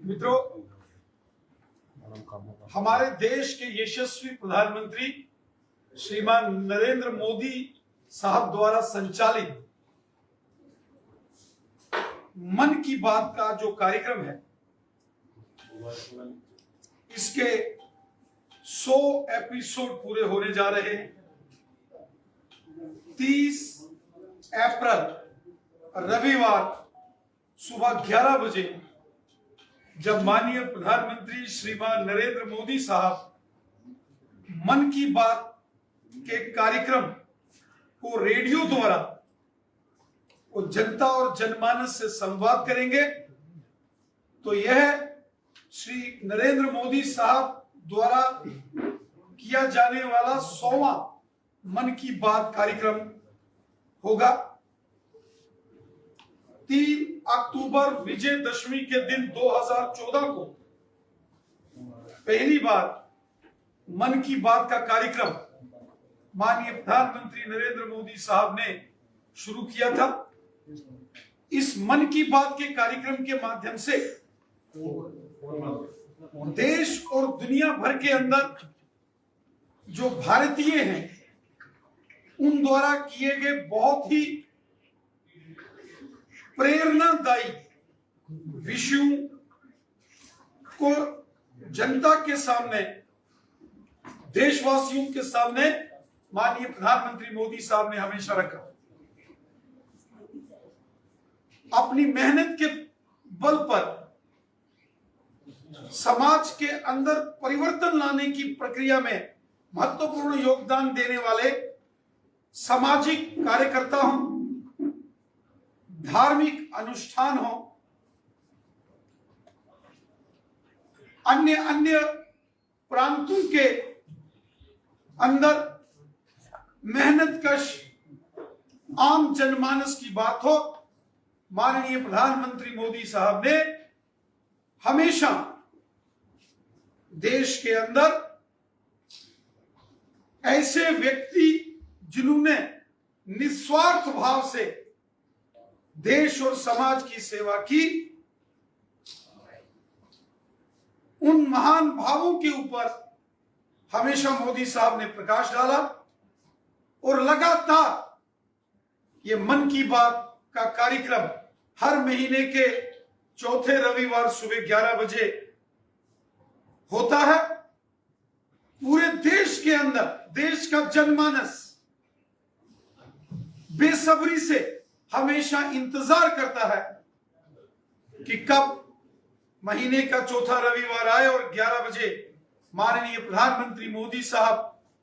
मित्रों, हमारे देश के यशस्वी प्रधानमंत्री श्रीमान नरेंद्र मोदी साहब द्वारा संचालित मन की बात का जो कार्यक्रम है, इसके 100 एपिसोड पूरे होने जा रहे हैं। 30 अप्रैल रविवार सुबह 11 बजे जब माननीय प्रधानमंत्री श्रीमान नरेंद्र मोदी साहब मन की बात के कार्यक्रम को रेडियो द्वारा वो जनता और जनमानस से संवाद करेंगे, तो यह श्री नरेंद्र मोदी साहब द्वारा किया जाने वाला 100वां मन की बात कार्यक्रम होगा। 3 अक्टूबर विजयदशमी के दिन 2014 को पहली बार मन की बात का कार्यक्रम माननीय प्रधानमंत्री नरेंद्र मोदी साहब ने शुरू किया था। इस मन की बात के कार्यक्रम के माध्यम से देश और दुनिया भर के अंदर जो भारतीय हैं उन द्वारा किए गए बहुत ही प्रेरणादायी विषयों को जनता के सामने, देशवासियों के सामने माननीय प्रधानमंत्री मोदी साहब ने हमेशा रखा। अपनी मेहनत के बल पर समाज के अंदर परिवर्तन लाने की प्रक्रिया में महत्वपूर्ण योगदान देने वाले सामाजिक कार्यकर्ता हों, धार्मिक अनुष्ठान हो, अन्य प्रांतों के अंदर मेहनत कश आम जनमानस की बात हो, माननीय प्रधानमंत्री मोदी साहब ने हमेशा देश के अंदर ऐसे व्यक्ति जिन्होंने निस्वार्थ भाव से देश और समाज की सेवा की, उन महान भावों के ऊपर हमेशा मोदी साहब ने प्रकाश डाला और लगातार ये मन की बात का कार्यक्रम हर महीने के चौथे रविवार सुबह 11 बजे होता है। पूरे देश के अंदर देश का जनमानस बेसब्री से हमेशा इंतजार करता है कि कब महीने का चौथा रविवार आए और 11 बजे माननीय प्रधानमंत्री मोदी साहब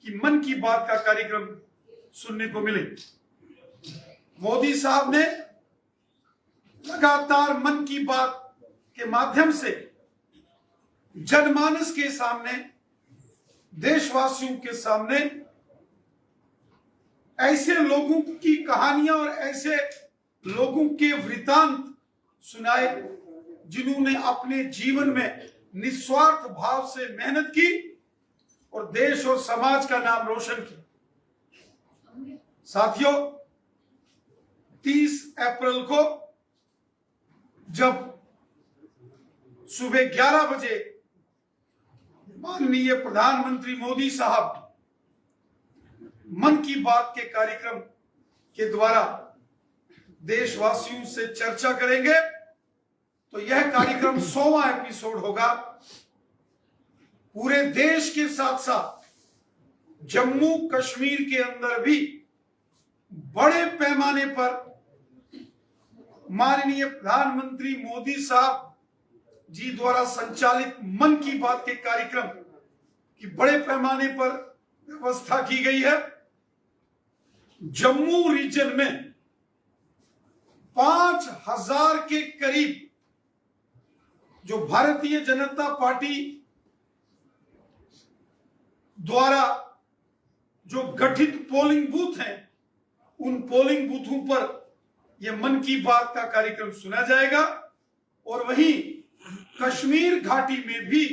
की मन की बात का कार्यक्रम सुनने को मिले। मोदी साहब ने लगातार मन की बात के माध्यम से जनमानस के सामने, देशवासियों के सामने ऐसे लोगों की कहानियां और ऐसे लोगों के वृतांत सुनाए जिन्होंने अपने जीवन में निस्वार्थ भाव से मेहनत की और देश और समाज का नाम रोशन किया। साथियों, 30 अप्रैल को जब सुबह 11 बजे माननीय प्रधानमंत्री मोदी साहब मन की बात के कार्यक्रम के द्वारा देशवासियों से चर्चा करेंगे, तो यह कार्यक्रम 100वां एपिसोड होगा। पूरे देश के साथ साथ जम्मू कश्मीर के अंदर भी बड़े पैमाने पर माननीय प्रधानमंत्री मोदी साहब जी द्वारा संचालित मन की बात के कार्यक्रम की बड़े पैमाने पर व्यवस्था की गई है। जम्मू रीजन में 5000 के करीब जो भारतीय जनता पार्टी द्वारा जो गठित पोलिंग बूथ हैं, उन पोलिंग बूथों पर यह मन की बात का कार्यक्रम सुना जाएगा। और वहीं कश्मीर घाटी में भी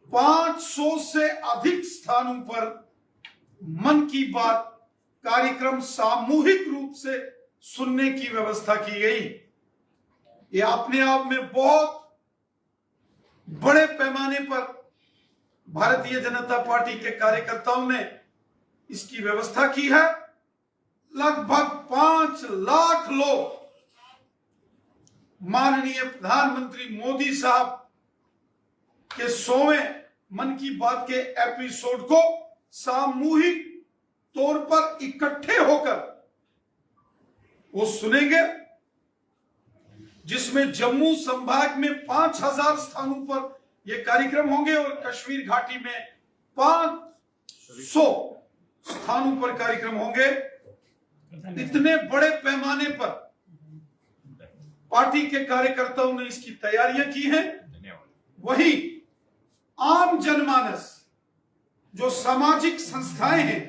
500 से अधिक स्थानों पर मन की बात कार्यक्रम सामूहिक रूप से सुनने की व्यवस्था की गई। ये अपने आप में बहुत बड़े पैमाने पर भारतीय जनता पार्टी के कार्यकर्ताओं ने इसकी व्यवस्था की है। लगभग 5 लाख लोग माननीय प्रधानमंत्री मोदी साहब के 100वें मन की बात के एपिसोड को सामूहिक तौर पर इकट्ठे होकर वो सुनेंगे, जिसमें जम्मू संभाग में 5000 स्थानों पर यह कार्यक्रम होंगे और कश्मीर घाटी में 500 स्थानों पर कार्यक्रम होंगे। इतने बड़े पैमाने पर पार्टी के कार्यकर्ताओं ने इसकी तैयारियां की हैं। वहीं आम जनमानस, जो सामाजिक संस्थाएं हैं,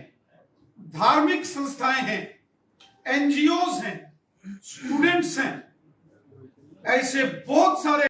धार्मिक संस्थाएं हैं, एनजीओज हैं, स्टूडेंट्स हैं, ऐसे बहुत सारे